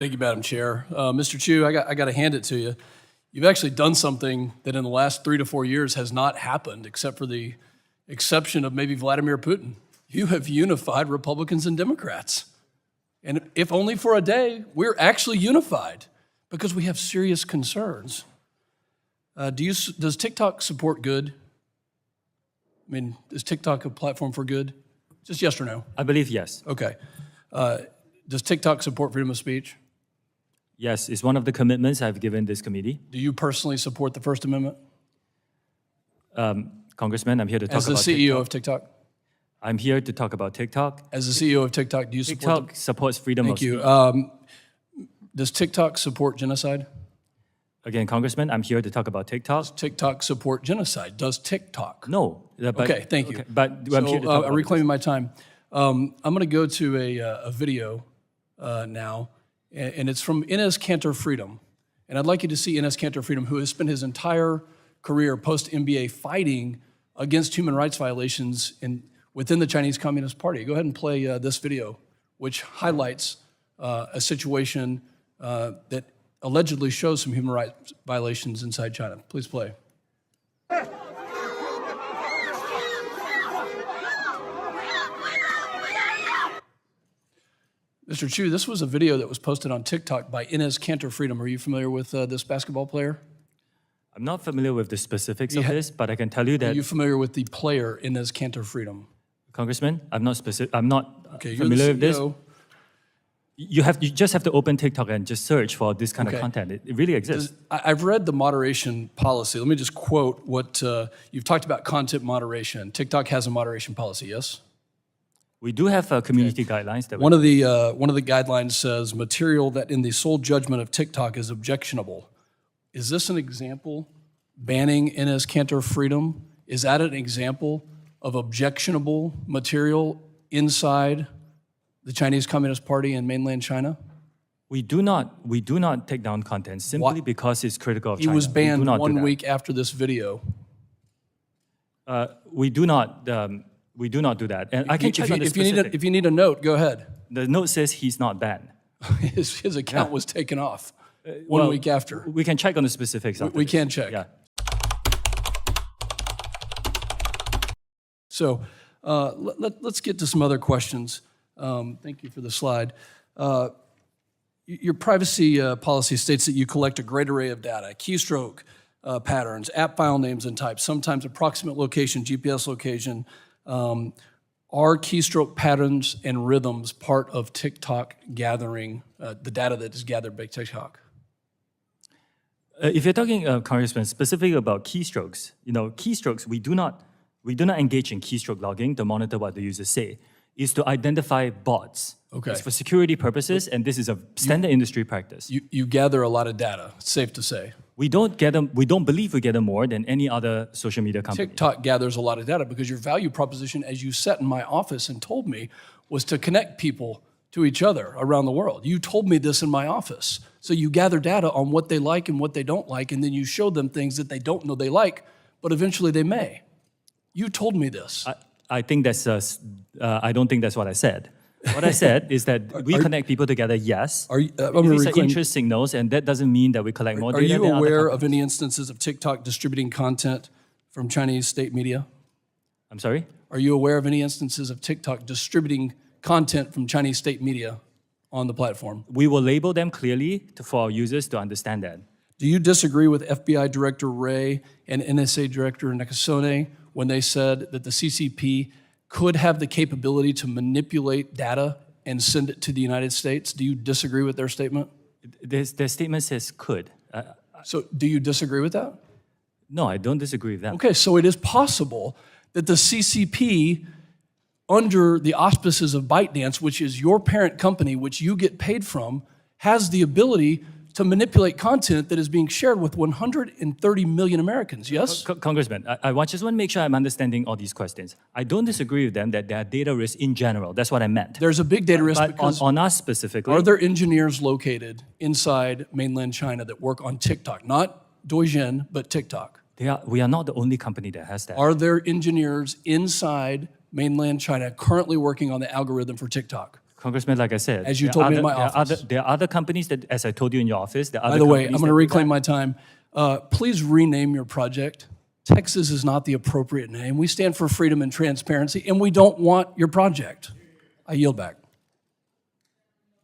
Thank you, Madam Chair. Mr. Chu, I got to hand it to you. You've actually done something that in the last 3 to 4 years has not happened, except for the exception of maybe Vladimir Putin. You have unified Republicans and Democrats. And if only for a day, we're actually unified because we have serious concerns. Does TikTok support good? I mean, is TikTok a platform for good? Just yes or no? I believe yes. Okay. Does TikTok support freedom of speech? Yes, it's one of the commitments I've given this committee. Do you personally support the First Amendment? Congressman, I'm here to talk about As the CEO of TikTok? I'm here to talk about TikTok. As the CEO of TikTok, do you support TikTok supports freedom of speech. Thank you. Does TikTok support genocide? Again, Congressman, I'm here to talk about TikTok. Does TikTok support genocide? Does TikTok? No. Okay, thank you. But I'm here to talk about reclaiming my time. I'm going to go to a video now, and it's from Enes Kanter Freedom. And I'd like you to see Enes Kanter Freedom, who has spent his entire career post-MBA fighting against human rights violations within the Chinese Communist Party. Go ahead and play this video, which highlights a situation that allegedly shows some human rights violations inside China. Please play. Mr. Chu, this was a video that was posted on TikTok by Enes Kanter Freedom. Are you familiar with this basketball player? I'm not familiar with the specifics of this, but I can tell you that. Are you familiar with the player Enes Kanter Freedom? Congressman, I'm not Okay, familiar with this. CEO. You just have to open TikTok and just search for this kind of content. It really exists. I've read the moderation policy. Let me just quote what you've talked about: content moderation. TikTok has a moderation policy, yes? We do have community guidelines. That one of the guidelines says material that in the sole judgment of TikTok is objectionable. Is this an example? Banning Enes Kanter Freedom, is that an example of objectionable material inside the Chinese Communist Party in mainland China? We do not take down content simply because it's critical of China. He was banned 1 week after this video. We do not do that. And I can check on the specific. If you need a note, go ahead. The note says he's not banned. His account was taken off 1 week after. We can check on the specifics. We can check. Yeah. So let's get to some other questions. Thank you for the slide. Your privacy policy states that you collect a great array of data: keystroke patterns, app file names and types, sometimes approximate location, GPS location. Are keystroke patterns and rhythms part of TikTok gathering, the data that is gathered by TikTok? If you're talking, Congressman, specifically about keystrokes, keystrokes, we do not engage in keystroke logging to monitor what the users say. Is to identify bots. Okay. It's for security purposes, and this is a standard industry practice. You gather a lot of data, it's safe to say. We don't believe we gather more than any other social media company. TikTok gathers a lot of data because your value proposition, as you sat in my office and told me, was to connect people to each other around the world. You told me this in my office. So you gather data on what they like and what they don't like, and then you show them things that they don't know they like, but eventually they may. You told me this. I think I don't think that's what I said. What I said is that we connect people together, yes. These are interest signals, and that doesn't mean that we collect more data. Are you aware of any instances of TikTok distributing content from Chinese state media? I'm sorry? Are you aware of any instances of TikTok distributing content from Chinese state media on the platform? We will label them clearly for our users to understand that. Do you disagree with FBI Director Wray and NSA Director Nakasone when they said that the CCP could have the capability to manipulate data and send it to the United States? Do you disagree with their statement? Their statement says could. So do you disagree with that? No, I don't disagree with that. Okay, so it is possible that the CCP, under the auspices of ByteDance, which is your parent company, which you get paid from, has the ability to manipulate content that is being shared with 130 million Americans, yes? Congressman, I just want to make sure I'm understanding all these questions. I don't disagree with them that there are data risks in general. That's what I meant. There's a big data risk because on us specifically. Are there engineers located inside mainland China that work on TikTok? Not Douyin, but TikTok. We are not the only company that has that. Are there engineers inside mainland China currently working on the algorithm for TikTok? Congressman, like I said, As you there told me are in my there are office. there are other companies that, as I told you in your office, there are By other the way, I'm companies going to that do reclaim that. my time. Please rename your project. Texas is not the appropriate name. We stand for freedom and transparency, and we don't want your project. I yield back.